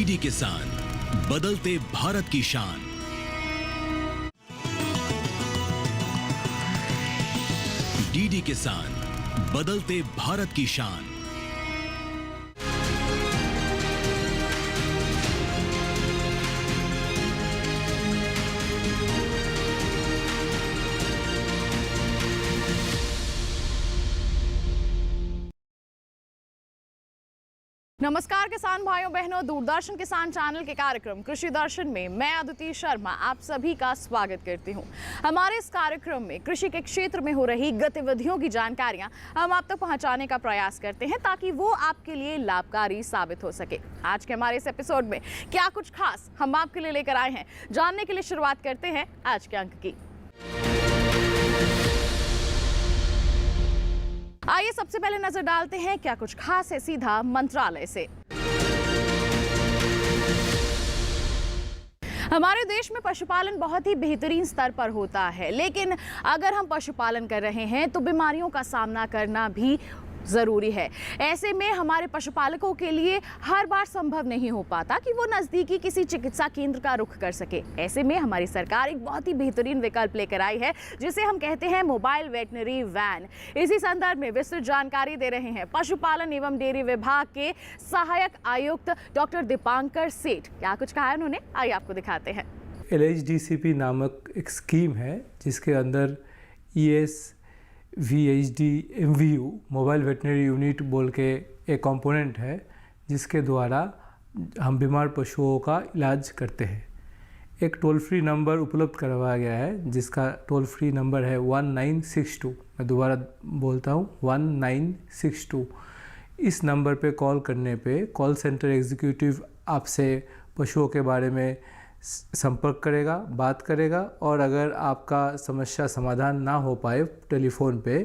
DD किसान, बदलते भारत की शान। डीडी किसान, बदलते भारत की शान। नमस्कार किसान भाइयों बहनों, दूरदर्शन किसान चैनल के कार्यक्रम कृषि दर्शन में मैं अदिति शर्मा आप सभी का स्वागत करती हूं। हमारे इस कार्यक्रम में कृषि के क्षेत्र में हो रही गतिविधियों की जानकारियां हम आप तक पहुंचाने का प्रयास करते हैं ताकि वो आपके लिए लाभकारी साबित हो सके। आज के हमारे इस एपिसोड में क्या कुछ खास हम आपके लिए लेकर आए हैं, जानने के लिए शुरुआत करते हैं आज के अंक की। आइए सबसे पहले नजर डालते हैं क्या कुछ खास है सीधा मंत्रालय से। हमारे देश में पशुपालन बहुत ही बेहतरीन स्तर पर होता है, लेकिन अगर हम पशुपालन कर रहे हैं तो बीमारियों का सामना करना भी ज़रूरी है। ऐसे में हमारे पशुपालकों के लिए हर बार संभव नहीं हो पाता कि वो नज़दीकी किसी चिकित्सा केंद्र का रुख कर सके। ऐसे में हमारी सरकार एक बहुत ही बेहतरीन विकल्प लेकर आई है जिसे हम कहते हैं मोबाइल वेटनरी वैन। इसी संदर्भ में विस्तृत जानकारी दे रहे हैं पशुपालन एवं डेयरी विभाग के सहायक आयुक्त डॉक्टर दीपांकर सेठ। क्या कुछ कहा है उन्होंने, आइए आपको दिखाते हैं। LHDCP नामक एक स्कीम है जिसके अंदर VHD MVU mobile veterinary unit बोल के एक कंपोनेंट है जिसके द्वारा हम बीमार पशुओं का इलाज करते हैं। एक टोल फ्री नंबर उपलब्ध करवाया गया है जिसका टोल फ्री नंबर है 1962। मैं दोबारा बोलता हूँ 1962। इस नंबर पे कॉल करने पे कॉल सेंटर एग्जीक्यूटिव आपसे पशुओं के बारे में संपर्क करेगा, बात करेगा, और अगर आपका समस्या समाधान ना हो पाए टेलीफोन पे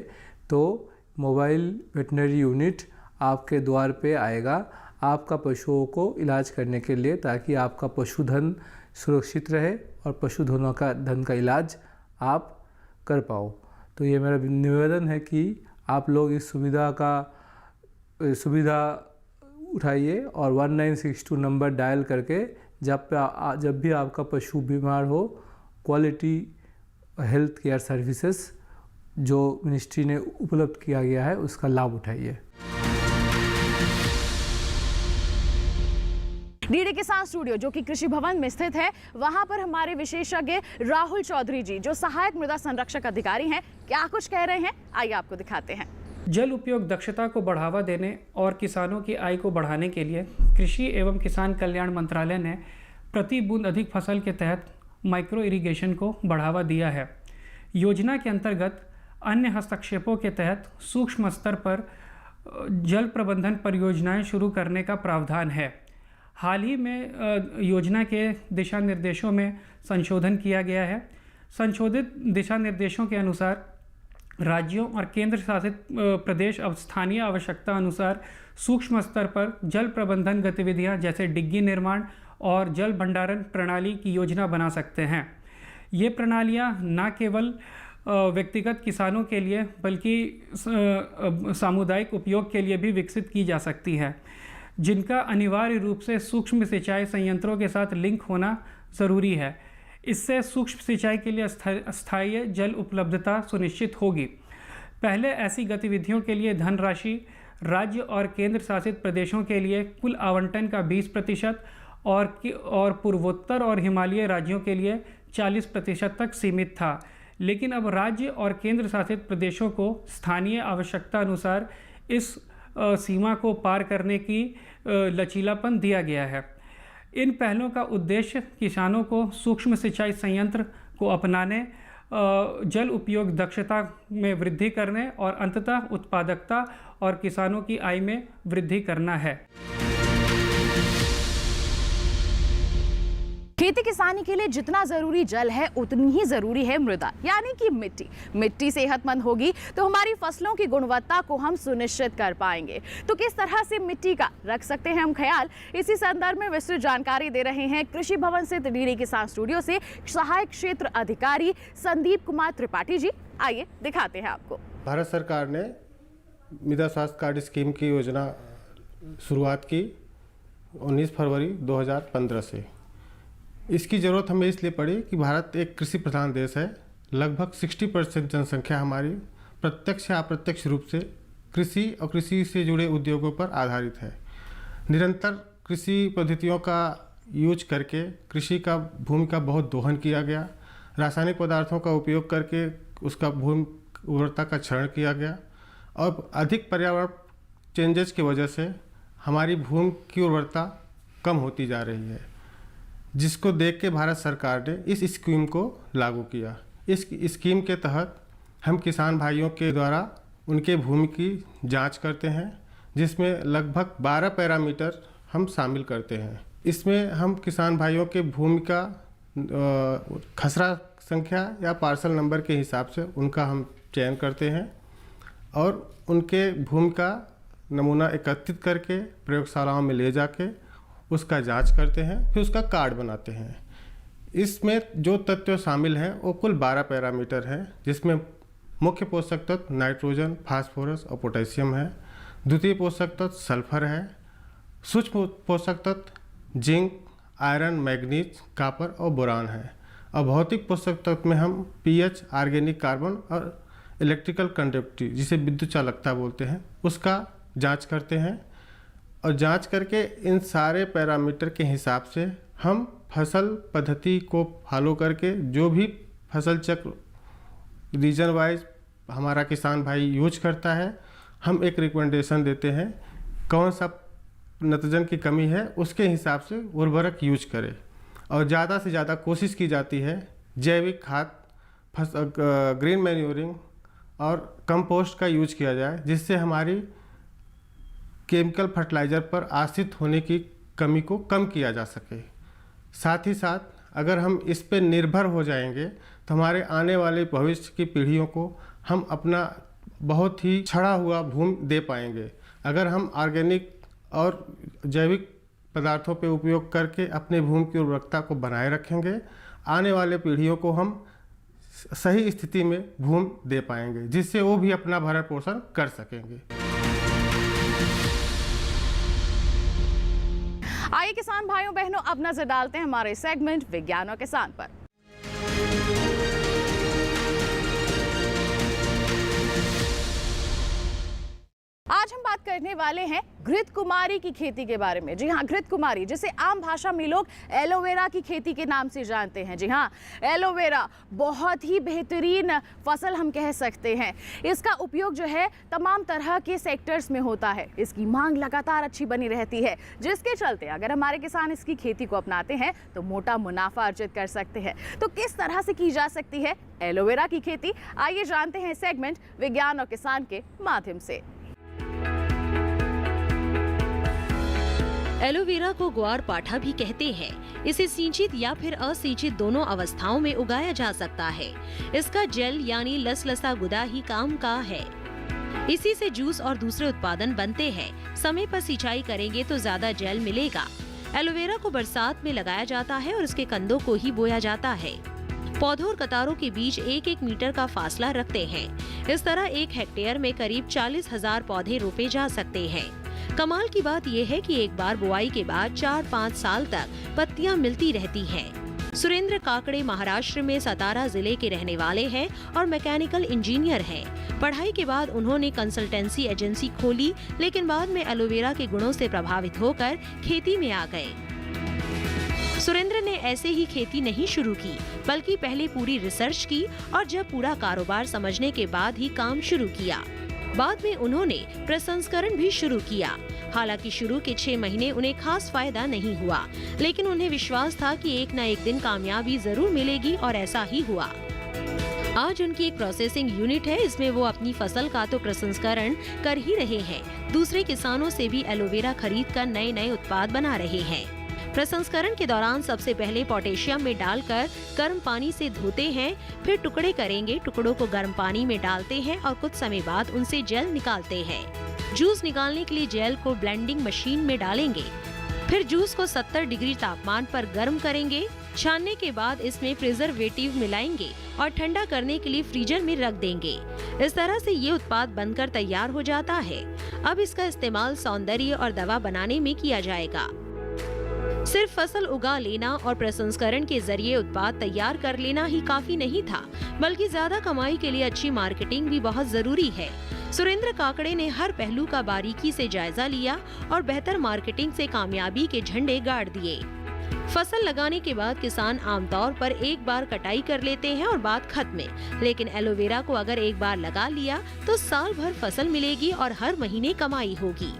तो मोबाइल वेटनरी यूनिट आपके द्वार पे आएगा आपका पशुओं को इलाज करने के लिए, ताकि आपका पशुधन सुरक्षित रहे और पशुधनों का धन का इलाज आप कर पाओ। तो ये मेरा निवेदन है कि आप लोग इस सुविधा उठाइए और 1962 नंबर डायल करके जब भी आपका पशु बीमार हो, क्वालिटी हेल्थ केयर सर्विसेज जो मिनिस्ट्री ने उपलब्ध किया गया है उसका लाभ उठाइए। डीडी किसान स्टूडियो जो कि कृषि भवन में स्थित है, वहां पर हमारे विशेषज्ञ राहुल चौधरी जी जो सहायक मृदा संरक्षक अधिकारी हैं, क्या कुछ कह रहे हैं, आइए आपको दिखाते हैं। जल उपयोग दक्षता को बढ़ावा देने और किसानों की आय को बढ़ाने के लिए कृषि एवं किसान कल्याण मंत्रालय ने प्रति बूंद अधिक फसल के तहत माइक्रो इरिगेशन को बढ़ावा दिया है। योजना के अंतर्गत अन्य हस्तक्षेपों के तहत सूक्ष्म स्तर पर जल प्रबंधन परियोजनाएं शुरू करने का प्रावधान है। हाल ही में योजना के दिशा निर्देशों में संशोधन किया गया है। संशोधित दिशा निर्देशों के अनुसार राज्यों और केंद्र शासित प्रदेश अब स्थानीय आवश्यकता अनुसार सूक्ष्म स्तर पर जल प्रबंधन गतिविधियां जैसे डिग्गी निर्माण और जल भंडारण प्रणाली की योजना बना सकते हैं। ये प्रणालियां न केवल व्यक्तिगत किसानों के लिए बल्कि सामुदायिक उपयोग के लिए भी विकसित की जा सकती है, जिनका अनिवार्य रूप से सूक्ष्म सिंचाई संयंत्रों के साथ लिंक होना ज़रूरी है। इससे सूक्ष्म सिंचाई के लिए स्थायी जल उपलब्धता सुनिश्चित होगी। पहले ऐसी गतिविधियों के लिए धनराशि राज्य और केंद्र शासित प्रदेशों के लिए कुल आवंटन का 20% और पूर्वोत्तर और हिमालयी राज्यों के लिए 40% तक सीमित था, लेकिन अब राज्य और केंद्र शासित प्रदेशों को स्थानीय आवश्यकता अनुसार इस सीमा को पार करने की लचीलापन दिया गया है। इन पहलों का उद्देश्य किसानों को सूक्ष्म सिंचाई संयंत्र को अपनाने, जल उपयोग दक्षता में वृद्धि करने और अंततः उत्पादकता और किसानों की आय में वृद्धि करना है। खेती किसानी के लिए जितना जरूरी जल है उतनी ही जरूरी है मृदा, यानी कि मिट्टी। मिट्टी सेहतमंद होगी तो हमारी फसलों की गुणवत्ता को हम सुनिश्चित कर पाएंगे। तो किस तरह से मिट्टी का रख सकते हैं हम ख्याल, इसी संदर्भ में विस्तृत जानकारी दे रहे हैं कृषि भवन से डीडी किसान स्टूडियो से सहायक क्षेत्र अधिकारी संदीप कुमार त्रिपाठी जी। आइए दिखाते हैं आपको। भारत सरकार ने मृदा स्वास्थ्य कार्ड स्कीम की योजना शुरुआत की 19 फरवरी 2015 से। इसकी ज़रूरत हमें इसलिए पड़ी कि भारत एक कृषि प्रधान देश है। लगभग 60% जनसंख्या हमारी प्रत्यक्ष या अप्रत्यक्ष रूप से कृषि और कृषि से जुड़े उद्योगों पर आधारित है। निरंतर कृषि पद्धतियों का यूज करके कृषि का भूमि का बहुत दोहन किया गया। रासायनिक पदार्थों का उपयोग करके उसका भूमि उर्वरता का क्षरण किया गया और अधिक पर्यावरण चेंजेस की वजह से हमारी भूमि की उर्वरता कम होती जा रही है, जिसको देख के भारत सरकार ने इस स्कीम को लागू किया। इस स्कीम के तहत हम किसान भाइयों के द्वारा उनके भूमि की जांच करते हैं, जिसमें लगभग 12 पैरामीटर हम शामिल करते हैं। इसमें हम किसान भाइयों के भूमि का खसरा संख्या या पार्सल नंबर के हिसाब से उनका हम चयन करते हैं और उनके भूमि का नमूना एकत्रित करके प्रयोगशालाओं में ले जाके उसका जांच करते हैं, फिर उसका कार्ड बनाते हैं। इसमें जो तत्व शामिल हैं वो कुल 12 पैरामीटर हैं, जिसमें मुख्य पोषक तत्व नाइट्रोजन, फास्फोरस और पोटेशियम है। द्वितीय पोषक तत्व सल्फर है। सूक्ष्म पोषक तत्व जिंक, आयरन, मैग्नीज, कॉपर और बोरान है। और भौतिक पोषक तत्व में हम पीएच, ऑर्गेनिक कार्बन और इलेक्ट्रिकल कंडक्टिविटी, जिसे विद्युत चालकता बोलते हैं, उसका जांच करते हैं। और जांच करके इन सारे पैरामीटर के हिसाब से हम फसल पद्धति को फॉलो करके जो भी फसल चक्र रीजन वाइज हमारा किसान भाई यूज करता है, हम एक रिकमेंडेशन देते हैं कौन सा नाइट्रोजन की कमी है, उसके हिसाब से उर्वरक यूज करें। और ज़्यादा से ज़्यादा कोशिश की जाती है जैविक खाद, ग्रीन मैन्योरिंग और कंपोस्ट का यूज किया जाए, जिससे हमारी केमिकल फर्टिलाइज़र पर आश्रित होने की कमी को कम किया जा सके। साथ ही साथ अगर हम इस पर निर्भर हो जाएंगे तो हमारे आने वाले भविष्य की पीढ़ियों को हम अपना बहुत ही छड़ा हुआ भूमि दे पाएंगे। अगर हम ऑर्गेनिक और जैविक पदार्थों पे उपयोग करके अपने भूमि की उर्वरकता को बनाए रखेंगे, आने वाले पीढ़ियों को हम सही स्थिति में भूमि दे पाएंगे, जिससे वो भी अपना भरण पोषण कर सकेंगे। आइए किसान भाइयों बहनों, अब नजर डालते हैं हमारे सेगमेंट विज्ञान और किसान पर। आज हम बात करने वाले हैं घृत कुमारी की खेती के बारे में। जी हाँ, घृत कुमारी, जिसे आम भाषा में लोग एलोवेरा की खेती के नाम से जानते हैं। जी हाँ, एलोवेरा बहुत ही बेहतरीन फसल हम कह सकते हैं। इसका उपयोग जो है तमाम तरह के सेक्टर्स में होता है। इसकी मांग लगातार अच्छी बनी रहती है, जिसके चलते अगर हमारे किसान इसकी खेती को अपनाते हैं तो मोटा मुनाफा अर्जित कर सकते हैं। तो किस तरह से की जा सकती है एलोवेरा की खेती, आइए जानते हैं सेगमेंट विज्ञान और किसान के माध्यम से। एलोवेरा को ग्वार पाठा भी कहते हैं। इसे सिंचित या फिर असिंचित दोनों अवस्थाओं में उगाया जा सकता है। इसका जेल यानी लसलसा गुदा ही काम का है। इसी से जूस और दूसरे उत्पादन बनते हैं। समय पर सिंचाई करेंगे तो ज्यादा जेल मिलेगा। एलोवेरा को बरसात में लगाया जाता है और इसके कंदों को ही बोया जाता है। पौधों और कतारों के बीच 1-1 मीटर का फासला रखते हैं। इस तरह 1 हेक्टेयर में करीब 40,000 पौधे रोपे जा सकते हैं। कमाल की बात यह है कि एक बार बुआई के बाद 4-5 साल तक पत्तियां मिलती रहती हैं। सुरेंद्र काकड़े महाराष्ट्र में सतारा जिले के रहने वाले हैं और मैकेनिकल इंजीनियर हैं। पढ़ाई के बाद उन्होंने कंसल्टेंसी एजेंसी खोली, लेकिन बाद में एलोवेरा के गुणों से प्रभावित होकर खेती में आ गए। सुरेंद्र ने ऐसे ही खेती नहीं शुरू की, बल्कि पहले पूरी रिसर्च की और जब पूरा कारोबार समझने के बाद ही काम शुरू किया। बाद में उन्होंने प्रसंस्करण भी शुरू किया। हालांकि शुरू के 6 महीने उन्हें खास फायदा नहीं हुआ, लेकिन उन्हें विश्वास था कि एक न एक दिन कामयाबी जरूर मिलेगी और ऐसा ही हुआ। आज उनकी एक प्रोसेसिंग यूनिट है। इसमें वो अपनी फसल का तो प्रसंस्करण कर ही रहे हैं, दूसरे किसानों से भी एलोवेरा खरीद कर नए उत्पाद बना रहे हैं। प्रसंस्करण के दौरान सबसे पहले पोटेशियम में डालकर गर्म पानी से धोते हैं, फिर टुकड़े करेंगे, टुकड़ों को गर्म पानी में डालते हैं और कुछ समय बाद उनसे जेल निकालते हैं। जूस निकालने के लिए जेल को ब्लेंडिंग मशीन में डालेंगे, फिर जूस को 70 डिग्री तापमान पर गर्म करेंगे। छानने के बाद इसमें प्रिजर्वेटिव मिलाएंगे और ठंडा करने के लिए फ्रीजर में रख देंगे। इस तरह से ये उत्पाद बनकर तैयार हो जाता है। अब इसका इस्तेमाल सौंदर्य और दवा बनाने में किया जाएगा। सिर्फ फसल उगा लेना और प्रसंस्करण के जरिए उत्पाद तैयार कर लेना ही काफी नहीं था, बल्कि ज्यादा कमाई के लिए अच्छी मार्केटिंग भी बहुत जरूरी है। सुरेंद्र काकड़े ने हर पहलू का बारीकी से जायजा लिया और बेहतर मार्केटिंग से कामयाबी के झंडे गाड़ दिए। फसल लगाने के बाद किसान आमतौर पर एक बार कटाई कर लेते हैं और बात खत्म है, लेकिन एलोवेरा को अगर एक बार लगा लिया तो साल भर फसल मिलेगी और हर महीने कमाई होगी।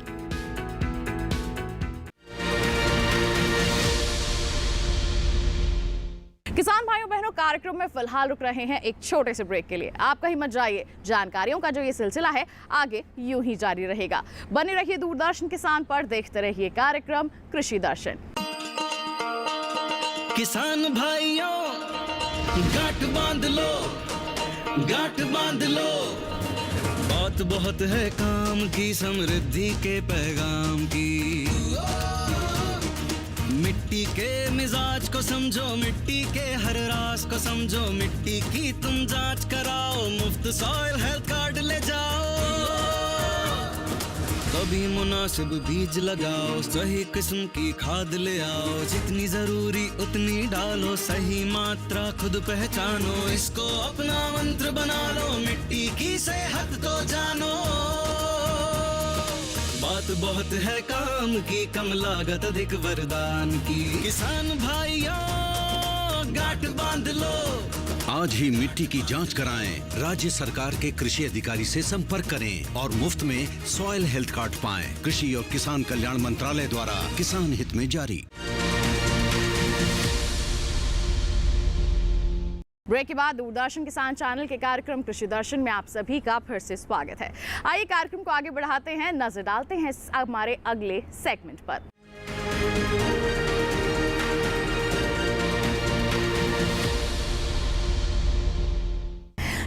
किसान भाइयों बहनों, कार्यक्रम में फिलहाल रुक रहे हैं एक छोटे से ब्रेक के लिए। आप कहीं मत जाइए, जानकारियों का जो ये सिलसिला है आगे यूं ही जारी रहेगा। बने रहिए दूरदर्शन किसान पर, देखते रहिए कार्यक्रम कृषि दर्शन। किसान भाइयों गांठ बांध लो, गांठ बांध लो, बात बहुत है काम की, समृद्धि के पैगाम की। मिट्टी के मिजाज को समझो, मिट्टी के हर राज को समझो, मिट्टी की तुम जांच कराओ, मुफ्त सॉइल हेल्थ कार्ड ले जाओ। कभी मुनासिब बीज लगाओ, सही किस्म की खाद ले आओ, जितनी जरूरी उतनी डालो, सही मात्रा खुद पहचानो, इसको अपना मंत्र बना लो, मिट्टी की सेहत तो जानो। बात बहुत है काम की, कम लागत अधिक वरदान की। किसान भाइयों गांठ बांध लो, आज ही मिट्टी की जांच कराएं, राज्य सरकार के कृषि अधिकारी से संपर्क करें और मुफ्त में सॉइल हेल्थ कार्ड पाएं। कृषि और किसान कल्याण मंत्रालय द्वारा किसान हित में जारी। ब्रेक के बाद दूरदर्शन किसान चैनल के कार्यक्रम कृषि दर्शन में आप सभी का फिर से स्वागत है। आइए कार्यक्रम को आगे बढ़ाते हैं, नजर डालते हैं हमारे अगले सेगमेंट पर।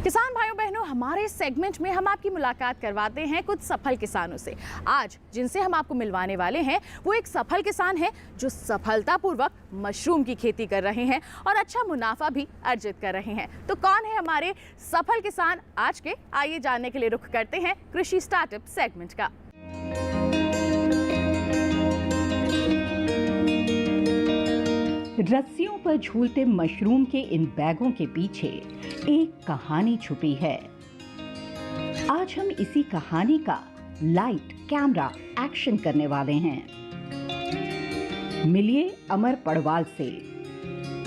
किसान भाइयों बहनों, हमारे सेगमेंट में हम आपकी मुलाकात करवाते हैं कुछ सफल किसानों से। आज जिनसे हम आपको मिलवाने वाले हैं वो एक सफल किसान है जो सफलतापूर्वक मशरूम की खेती कर रहे हैं और अच्छा मुनाफा भी अर्जित कर रहे हैं। तो कौन है हमारे सफल किसान आज के, आइए जानने के लिए रुख करते हैं कृषि स्टार्टअप सेगमेंट का। रस्सियों पर झूलते मशरूम के इन बैगों के पीछे एक कहानी छुपी है। आज हम इसी कहानी का लाइट कैमरा एक्शन करने वाले हैं। मिलिए अमर पड़वाल से।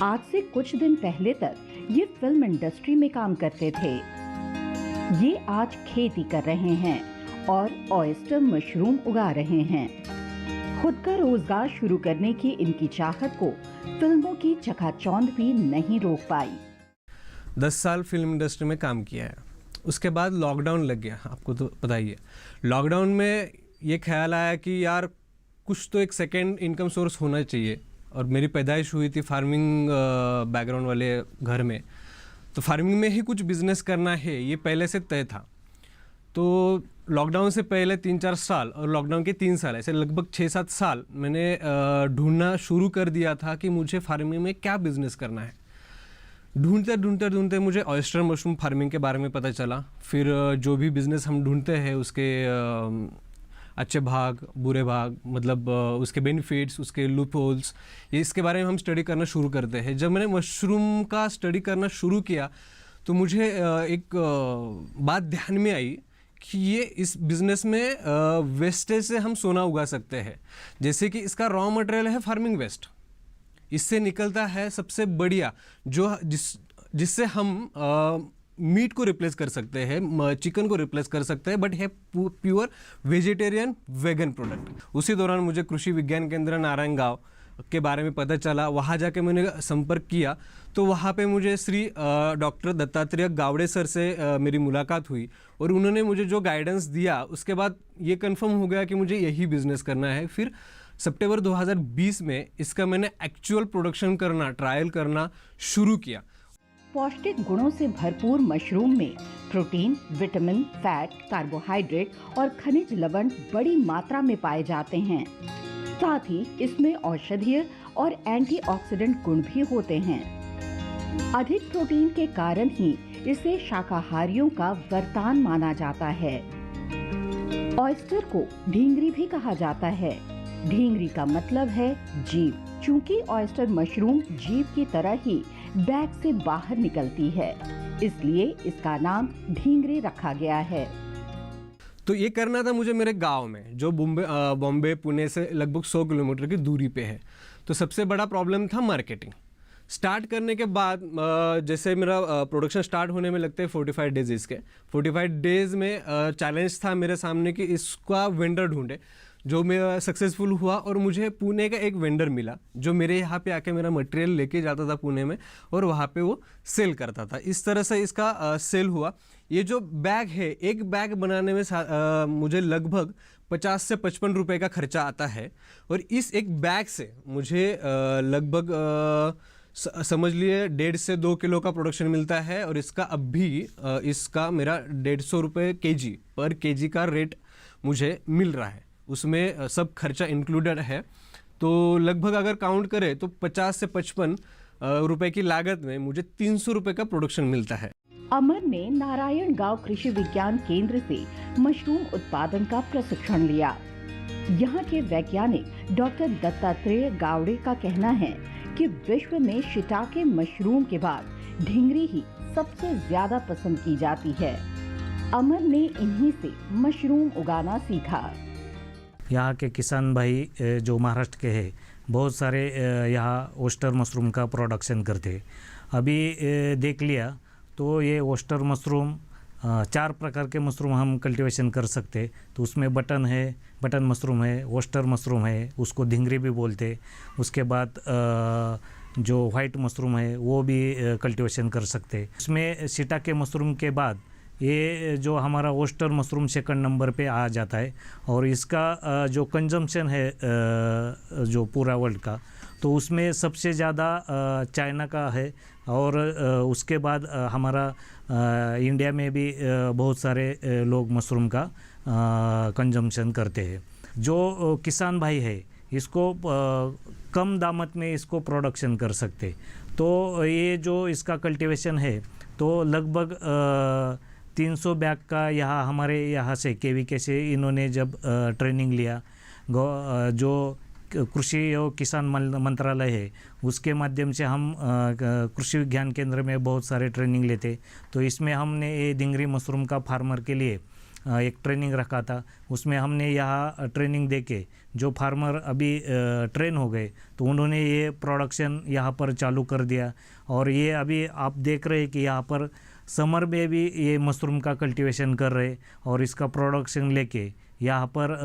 आज से कुछ दिन पहले तक ये फिल्म इंडस्ट्री में काम करते थे। ये आज खेती कर रहे हैं और ऑयस्टर मशरूम उगा रहे हैं। खुद का रोजगार शुरू करने की इनकी चाहत को फिल्मों की चकाचौंध भी नहीं रोक पाई। 10 साल फिल्म इंडस्ट्री में काम किया है। उसके बाद लॉकडाउन लग गया, आपको तो पता ही है। लॉकडाउन में ये ख्याल आया कि यार कुछ तो एक सेकेंड इनकम सोर्स होना चाहिए, और मेरी पैदाइश हुई थी फार्मिंग बैकग्राउंड वाले घर में, तो फार्मिंग में ही कुछ बिजनेस करना है ये पहले से तय था। तो लॉकडाउन से पहले 3-4 साल और लॉकडाउन के 3 साल, ऐसे लगभग 6-7 साल मैंने ढूंढना शुरू कर दिया था कि मुझे फार्मिंग में क्या बिजनेस करना है। ढूंढते मुझे ऑयस्टर मशरूम फार्मिंग के बारे में पता चला। फिर जो भी बिज़नेस हम ढूंढते हैं उसके अच्छे भाग, बुरे भाग, मतलब उसके बेनिफिट्स, उसके लूप होल्स, ये इसके बारे में हम स्टडी करना शुरू करते हैं। जब मैंने मशरूम का स्टडी करना शुरू किया तो मुझे एक बात ध्यान में आई कि ये इस बिज़नेस में वेस्टेज से हम सोना उगा सकते हैं। जैसे कि इसका रॉ मटेरियल है फार्मिंग वेस्ट, इससे निकलता है सबसे बढ़िया जो जिससे हम मीट को रिप्लेस कर सकते हैं, चिकन को रिप्लेस कर सकते हैं, बट है प्योर वेजिटेरियन वेगन प्रोडक्ट। उसी दौरान मुझे कृषि विज्ञान केंद्र नारायण गांव के बारे में पता चला। वहाँ जाके मैंने संपर्क किया तो वहाँ पे मुझे श्री डॉक्टर दत्तात्रेय गावड़े सर से मेरी मुलाकात हुई और उन्होंने मुझे जो गाइडेंस दिया उसके बाद ये कंफर्म हो गया कि मुझे यही बिज़नेस करना है। फिर सितंबर 2020 में इसका मैंने एक्चुअल प्रोडक्शन करना, ट्रायल करना शुरू किया। पौष्टिक गुणों से भरपूर मशरूम में प्रोटीन, विटामिन, फैट, कार्बोहाइड्रेट और खनिज लवण बड़ी मात्रा में पाए जाते हैं। साथ ही इसमें औषधीय और एंटीऑक्सीडेंट गुण भी होते हैं। अधिक प्रोटीन के कारण ही इसे शाकाहारियों का वरदान माना जाता है। ऑयस्टर को ढींगरी भी कहा जाता है। ढींगरी का मतलब है जीव। चूंकि ऑयस्टर मशरूम जीभ की तरह ही बैग से बाहर निकलती है, इसलिए इसका नाम ढींगरे रखा गया है। तो ये करना था मुझे मेरे गांव में, जो बॉम्बे पुणे से लगभग 100 किलोमीटर की दूरी पे है। तो सबसे बड़ा प्रॉब्लम था मार्केटिंग। स्टार्ट करने के बाद जैसे मेरा प्रोडक्शन स्टार्ट होने में लगते हैं 45 डेज। इसके 45 डेज में चैलेंज था मेरे सामने कि इसका वेंडर ढूंढे, जो मैं सक्सेसफुल हुआ और मुझे पुणे का एक वेंडर मिला जो मेरे यहाँ पे आके मेरा मटेरियल लेके जाता था पुणे में और वहाँ पे वो सेल करता था। इस तरह से इसका सेल हुआ। ये जो बैग है, एक बैग बनाने में मुझे लगभग 50 से 55 रुपए का खर्चा आता है और इस एक बैग से मुझे लगभग समझ लिए 1.5 से 2 किलो का प्रोडक्शन मिलता है और इसका अब भी इसका मेरा 150 रुपये केजी पर केजी का रेट मुझे मिल रहा है। उसमें सब खर्चा इंक्लूडेड है। तो लगभग अगर काउंट करें तो 50 से 55 रुपए की लागत में मुझे 300 रुपये का प्रोडक्शन मिलता है। अमर ने नारायण गांव कृषि विज्ञान केंद्र से मशरूम उत्पादन का प्रशिक्षण लिया। यहाँ के वैज्ञानिक डॉक्टर दत्तात्रेय गावड़े का कहना है कि विश्व में शिटाके मशरूम के बाद ढींगरी ही सबसे ज्यादा पसंद की जाती है। अमर ने इन्हीं से मशरूम उगाना सीखा। यहाँ के किसान भाई जो महाराष्ट्र के हैं, बहुत सारे यहाँ ओस्टर मशरूम का प्रोडक्शन करते हैं। अभी देख लिया तो ये ओस्टर मशरूम 4 प्रकार के मशरूम हम कल्टीवेशन कर सकते। तो उसमें बटन मशरूम है, ओस्टर मशरूम है, उसको ढींगरी भी बोलते। उसके बाद जो वाइट मशरूम है वो भी कल्टीवेशन कर सकते। उसमें शिटाके मशरूम के बाद ये जो हमारा ओस्टर मशरूम सेकंड नंबर पे आ जाता है और इसका जो कंजम्पशन है जो पूरा वर्ल्ड का, तो उसमें सबसे ज़्यादा चाइना का है और उसके बाद हमारा इंडिया में भी बहुत सारे लोग मशरूम का कंजम्पशन करते हैं। जो किसान भाई है इसको कम दामत में इसको प्रोडक्शन कर सकते। तो ये जो इसका कल्टीवेशन है तो लगभग 300 बैग का यहाँ हमारे यहाँ से केवीके से इन्होंने जब ट्रेनिंग लिया, जो कृषि और किसान मंत्रालय है उसके माध्यम से हम कृषि विज्ञान केंद्र में बहुत सारे ट्रेनिंग लेते। तो इसमें हमने ये ढींगरी मशरूम का फार्मर के लिए एक ट्रेनिंग रखा था। उसमें हमने यहाँ ट्रेनिंग देके जो फार्मर अभी ट्रेन हो गए तो उन्होंने ये प्रोडक्शन यहाँ पर चालू कर दिया। और ये अभी आप देख रहे हैं कि यहाँ पर समर में भी ये मशरूम का कल्टीवेशन कर रहे और इसका प्रोडक्शन लेके यहाँ पर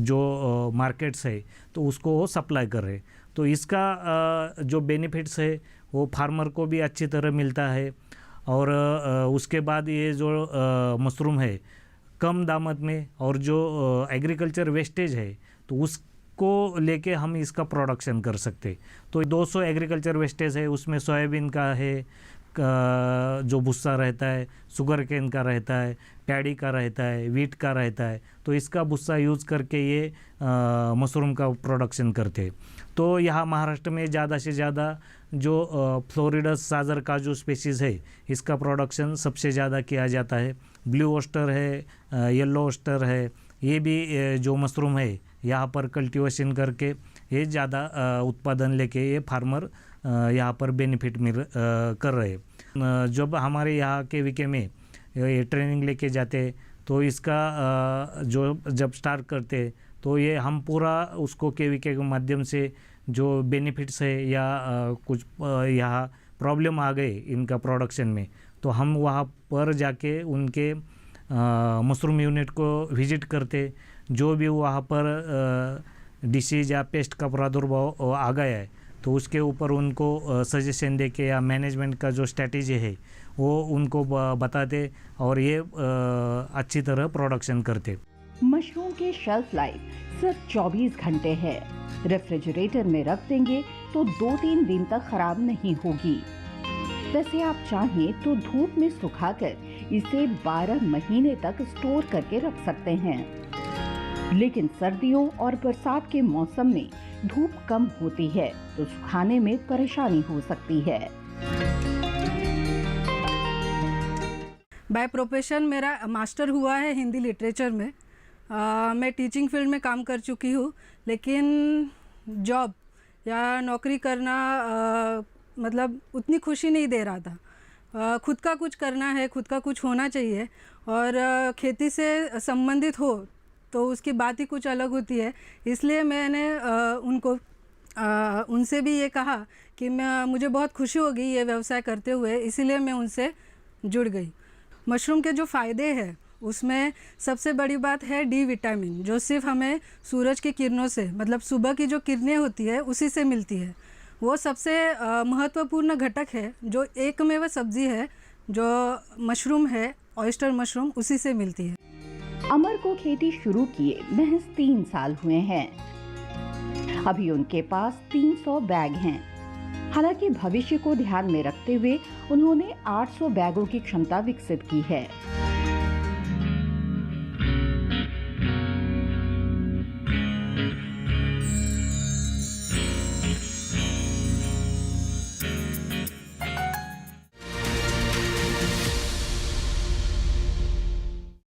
जो मार्केट्स है तो उसको वो सप्लाई कर रहे। तो इसका जो बेनिफिट्स है वो फार्मर को भी अच्छी तरह मिलता है। और उसके बाद ये जो मशरूम है कम दामत में, और जो एग्रीकल्चर वेस्टेज है तो उसको लेके हम इसका प्रोडक्शन कर सकते। तो 200 एग्रीकल्चर वेस्टेज है, उसमें सोयाबीन का है, जो भुस्सा रहता है, शुगर केन का रहता है, पैडी का रहता है, वीट का रहता है। तो इसका भुस्सा यूज़ करके ये मशरूम का प्रोडक्शन करते। तो यहाँ महाराष्ट्र में ज़्यादा से ज़्यादा जो फ्लोरिडस साजर का जो स्पीशीज़ है इसका प्रोडक्शन सबसे ज़्यादा किया जाता है। ब्लू ओस्टर है, येलो ओस्टर है, ये भी जो मशरूम है यहाँ पर कल्टीवेशन करके ये ज़्यादा उत्पादन लेके ये फार्मर यहाँ पर बेनिफिट कर रहे। जब हमारे यहाँ के वीके में ये ट्रेनिंग लेके जाते तो इसका जो जब स्टार्ट करते तो ये हम पूरा उसको के वीके के माध्यम से जो बेनिफिट्स है या कुछ यहाँ प्रॉब्लम आ गए इनका प्रोडक्शन में, तो हम वहाँ पर जाके उनके मशरूम यूनिट को विजिट करते। जो भी वहाँ पर डिसीज या पेस्ट का प्रादुर्भाव आ गया है तो उसके ऊपर उनको सजेशन दे के या मैनेजमेंट का जो स्ट्रैटेजी है वो उनको बताते और ये अच्छी तरह प्रोडक्शन करते। मशरूम की शेल्फ लाइफ सिर्फ 24 घंटे है। रेफ्रिजरेटर में रख देंगे तो 2-3 दिन तक खराब नहीं होगी। वैसे आप चाहें तो धूप में सुखाकर इसे 12 महीने तक स्टोर करके रख सकते हैं। लेकिन सर्दियों और बरसात के मौसम में धूप कम होती है तो सुखाने में परेशानी हो सकती है। बाय प्रोफेशन मेरा मास्टर हुआ है हिंदी लिटरेचर में। मैं टीचिंग फील्ड में काम कर चुकी हूँ, लेकिन जॉब या नौकरी करना मतलब उतनी खुशी नहीं दे रहा था। खुद का कुछ करना है, खुद का कुछ होना चाहिए, और खेती से संबंधित हो तो उसकी बात ही कुछ अलग होती है। इसलिए मैंने उनसे भी ये कहा कि मुझे बहुत खुशी होगी ये व्यवसाय करते हुए, इसीलिए मैं उनसे जुड़ गई। मशरूम के जो फ़ायदे हैं उसमें सबसे बड़ी बात है डी विटामिन, जो सिर्फ हमें सूरज की किरणों से, मतलब सुबह की जो किरणें होती है उसी से मिलती है। वो सबसे महत्वपूर्ण घटक है, जो एकमेव सब्जी है जो मशरूम है, ऑयस्टर मशरूम, उसी से मिलती है। अमर को खेती शुरू किए महज 3 साल हुए हैं। अभी उनके पास 300 बैग हैं। हालांकि भविष्य को ध्यान में रखते हुए उन्होंने 800 बैगों की क्षमता विकसित की है।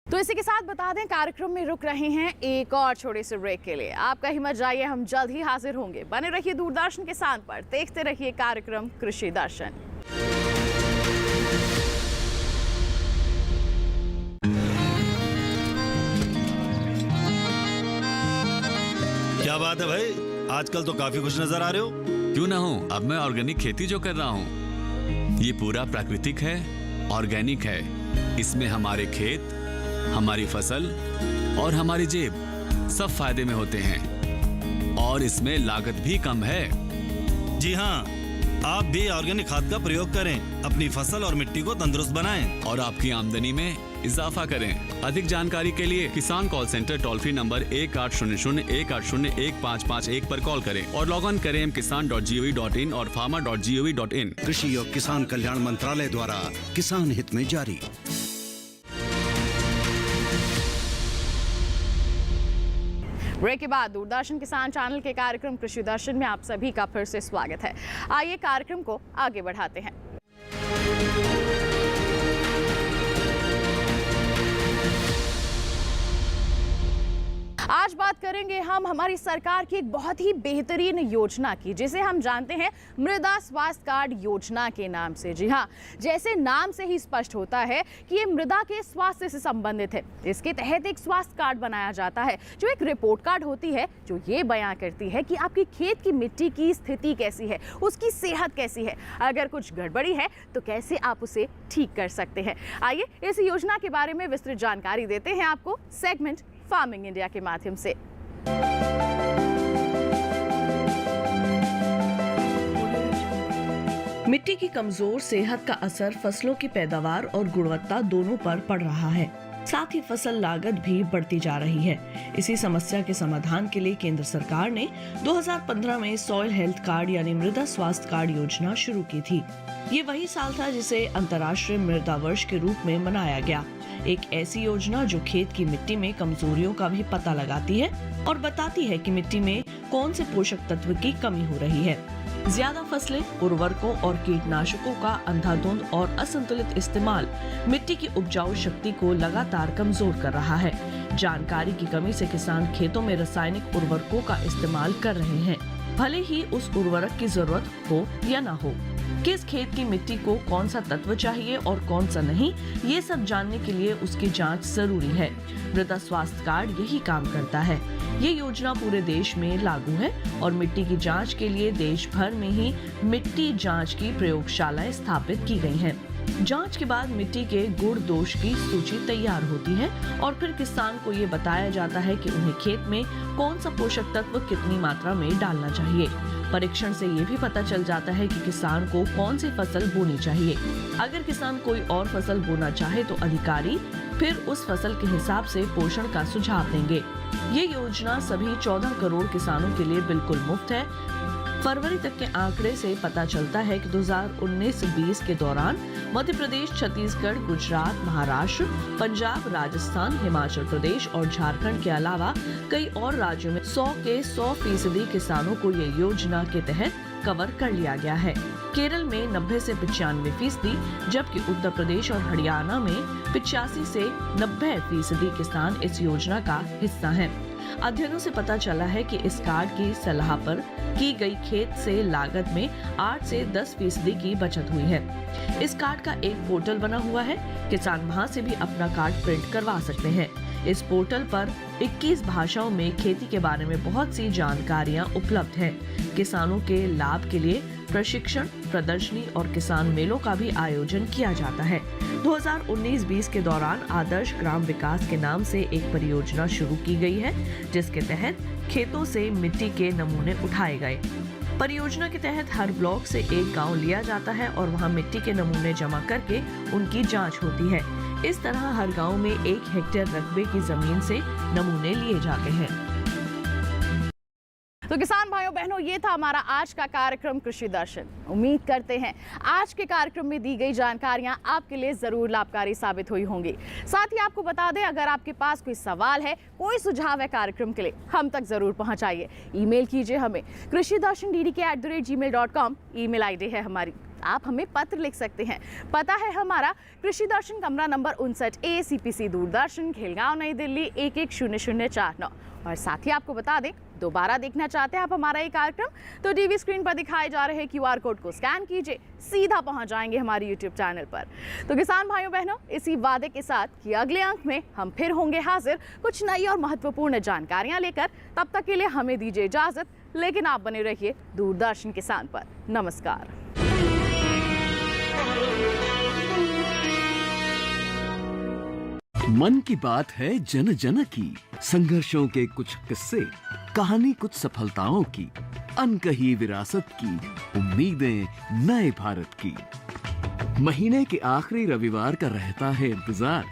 तो इसी के साथ बता दें, कार्यक्रम में रुक रहे हैं एक और छोटे से ब्रेक के लिए। आपका हिम्मत जाइए, हम जल्द ही हाजिर होंगे। बने रहिए दूरदर्शन के साथ पर, देखते रहिए कार्यक्रम कृषि दर्शन। क्या बात है भाई, आजकल तो काफी खुश नजर आ रहे हो। क्यों ना हो, अब मैं ऑर्गेनिक खेती जो कर रहा हूँ ये पूरा प्राकृतिक है, ऑर्गेनिक है। इसमें हमारे खेत, हमारी फसल और हमारी जेब सब फायदे में होते हैं, और इसमें लागत भी कम है। जी हाँ, आप भी ऑर्गेनिक खाद का प्रयोग करें, अपनी फसल और मिट्टी को तंदुरुस्त बनाएं और आपकी आमदनी में इजाफा करें। अधिक जानकारी के लिए किसान call centre toll free number 1800-180-1551 पर कॉल करें और लॉग ऑन करें kisan.gov.in और farmer.gov.in। कृषि और किसान कल्याण मंत्रालय द्वारा किसान हित में जारी। ब्रेक के बाद दूरदर्शन किसान चैनल के कार्यक्रम कृषि दर्शन में आप सभी का फिर से स्वागत है। आइए कार्यक्रम को आगे बढ़ाते हैं। आज बात करेंगे हम हमारी सरकार की एक बहुत ही बेहतरीन योजना की, जिसे हम जानते हैं मृदा स्वास्थ्य कार्ड योजना के नाम से। जी हाँ, जैसे नाम से ही स्पष्ट होता है कि ये मृदा के स्वास्थ्य से संबंधित है। इसके तहत एक स्वास्थ्य कार्ड बनाया जाता है, जो एक रिपोर्ट कार्ड होती है, जो ये बयां करती है कि आपकी खेत की मिट्टी की स्थिति कैसी है, उसकी सेहत कैसी है, अगर कुछ गड़बड़ी है तो कैसे आप उसे ठीक कर सकते हैं। आइए इस योजना के बारे में विस्तृत जानकारी देते हैं आपको सेगमेंट फार्मिंग इंडिया के माध्यम से। मिट्टी की कमजोर सेहत का असर फसलों की पैदावार और गुणवत्ता दोनों पर पड़ रहा है। साथ ही फसल लागत भी बढ़ती जा रही है। इसी समस्या के समाधान के लिए केंद्र सरकार ने 2015 में सॉइल हेल्थ कार्ड यानी मृदा स्वास्थ्य कार्ड योजना शुरू की थी। ये वही साल था जिसे अंतर्राष्ट्रीय मृदा वर्ष के रूप में मनाया गया। एक ऐसी योजना जो खेत की मिट्टी में कमजोरियों का भी पता लगाती है और बताती है कि मिट्टी में कौन से पोषक तत्व की कमी हो रही है। ज्यादा फसलें, उर्वरकों और कीटनाशकों का अंधाधुंध और असंतुलित इस्तेमाल मिट्टी की उपजाऊ शक्ति को लगातार कमजोर कर रहा है। जानकारी की कमी से किसान खेतों में रासायनिक उर्वरकों का इस्तेमाल कर रहे हैं, भले ही उस उर्वरक की जरूरत हो या न हो। किस खेत की मिट्टी को कौन सा तत्व चाहिए और कौन सा नहीं, ये सब जानने के लिए उसकी जांच जरूरी है। मृदा स्वास्थ्य कार्ड यही काम करता है। ये योजना पूरे देश में लागू है और मिट्टी की जांच के लिए देश भर में ही मिट्टी जांच की प्रयोगशालाएं स्थापित की गई हैं। जांच के बाद मिट्टी के गुण दोष की सूची तैयार होती है और फिर किसान को ये बताया जाता है कि उन्हें खेत में कौन सा पोषक तत्व कितनी मात्रा में डालना चाहिए। परीक्षण से ये भी पता चल जाता है कि किसान को कौन सी फसल बोनी चाहिए। अगर किसान कोई और फसल बोना चाहे तो अधिकारी फिर उस फसल के हिसाब से पोषण का सुझाव देंगे। ये योजना सभी 14 करोड़ किसानों के लिए बिल्कुल मुफ्त है। फरवरी तक के आंकड़े से पता चलता है कि 2019-20 के दौरान मध्य प्रदेश, छत्तीसगढ़, गुजरात, महाराष्ट्र, पंजाब, राजस्थान, हिमाचल प्रदेश और झारखंड के अलावा कई और राज्यों में 100 के 100% किसानों को ये योजना के तहत कवर कर लिया गया है। केरल में 90 से 95%, जबकि उत्तर प्रदेश और हरियाणा में 85 से 90% किसान इस योजना का हिस्सा हैं। अध्ययनों से पता चला है कि इस कार्ड की सलाह पर की गई खेत से लागत में 8 से 10% की बचत हुई है। इस कार्ड का एक पोर्टल बना हुआ है, किसान वहां से भी अपना कार्ड प्रिंट करवा सकते हैं। इस पोर्टल पर 21 भाषाओं में खेती के बारे में बहुत सी जानकारियां उपलब्ध हैं। किसानों के लाभ के लिए प्रशिक्षण, प्रदर्शनी और किसान मेलों का भी आयोजन किया जाता है। 2019-20 के दौरान आदर्श ग्राम विकास के नाम से एक परियोजना शुरू की गई है, जिसके तहत खेतों से मिट्टी के नमूने उठाए गए। परियोजना के तहत हर ब्लॉक से एक गांव लिया जाता है और वहां मिट्टी के नमूने जमा करके उनकी जांच होती है। इस तरह हर गांव में 1 हेक्टेयर रकबे की जमीन से नमूने लिए जाते हैं। तो किसान भाइयों बहनों, ये था हमारा आज का कार्यक्रम कृषि दर्शन। उम्मीद करते हैं आज के कार्यक्रम में दी गई जानकारियां आपके लिए जरूर लाभकारी साबित हुई होंगी। साथ ही आपको बता दें, अगर आपके पास कोई सवाल है, कोई सुझाव है कार्यक्रम के लिए, हम तक जरूर पहुंचाइए। ईमेल कीजिए हमें krishidarshanddd@gmail.com ईमेल आईडी है हमारी। आप हमें पत्र लिख सकते हैं। पता है हमारा कृषि दर्शन, कमरा number 59A, CPC Doordarshan, Khelgaon, नई दिल्ली 110049। और साथ ही आपको बता दें, दोबारा देखना चाहते हैं आप हमारा ये कार्यक्रम, तो टीवी स्क्रीन पर दिखाए जा रहे QR कोड को स्कैन कीजिए, सीधा पहुंच जाएंगे हमारे YouTube चैनल पर। तो किसान भाइयों बहनों, इसी वादे के साथ कि अगले अंक में हम फिर होंगे हाजिर कुछ नई और महत्वपूर्ण जानकारियां लेकर। तब तक के लिए हमें दीजिए इजाजत, लेकिन आप बने रहिए दूरदर्शन किसान पर। नमस्कार। मन की बात है जन जन की, संघर्षों के कुछ किस्से, कहानी कुछ सफलताओं की, अनकही विरासत की, उम्मीदें नए भारत की। महीने के आखिरी रविवार का रहता है इंतजार।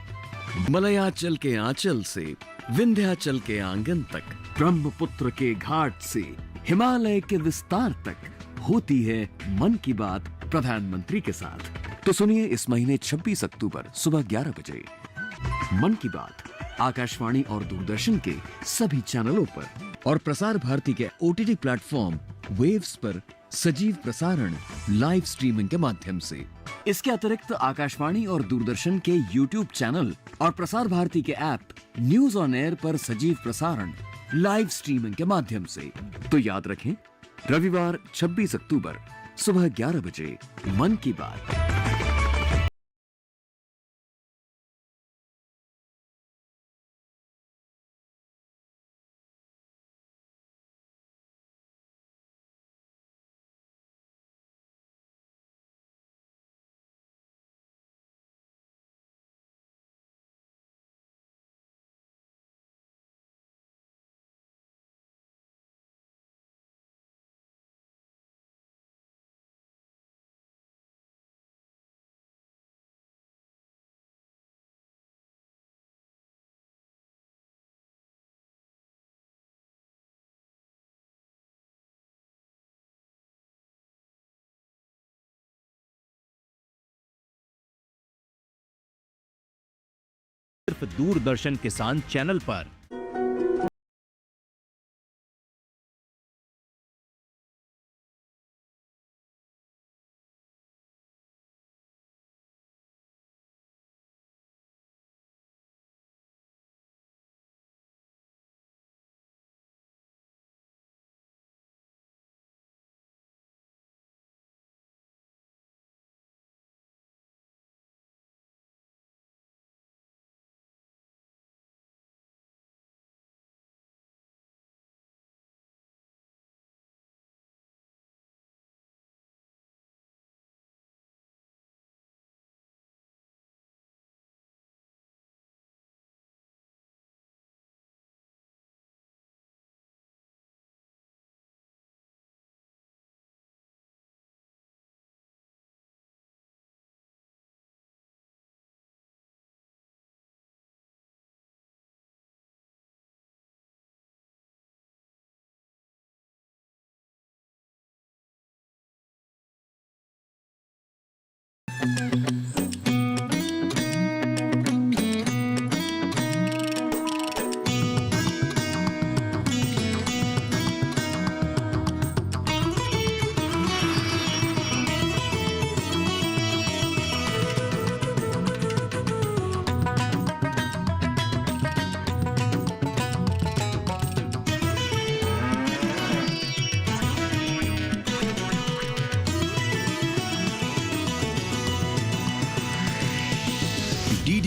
मलयाचल के आंचल से विंध्याचल के आंगन तक, ब्रह्मपुत्र के घाट से हिमालय के विस्तार तक होती है मन की बात प्रधानमंत्री के साथ। तो सुनिए इस महीने 26 अक्टूबर सुबह 11 बजे मन की बात आकाशवाणी और दूरदर्शन के सभी चैनलों पर और प्रसार भारती के OTT प्लेटफॉर्म वेव्स पर सजीव प्रसारण लाइव स्ट्रीमिंग के माध्यम से। इसके अतिरिक्त आकाशवाणी और दूरदर्शन के YouTube चैनल और प्रसार भारती के ऐप न्यूज ऑन एयर पर सजीव प्रसारण लाइव स्ट्रीमिंग के माध्यम से। तो याद रखें, रविवार 26 अक्टूबर सुबह 11 बजे मन की बात। सिर्फ दूरदर्शन किसान चैनल पर।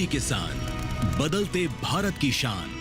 किसान, बदलते भारत की शान।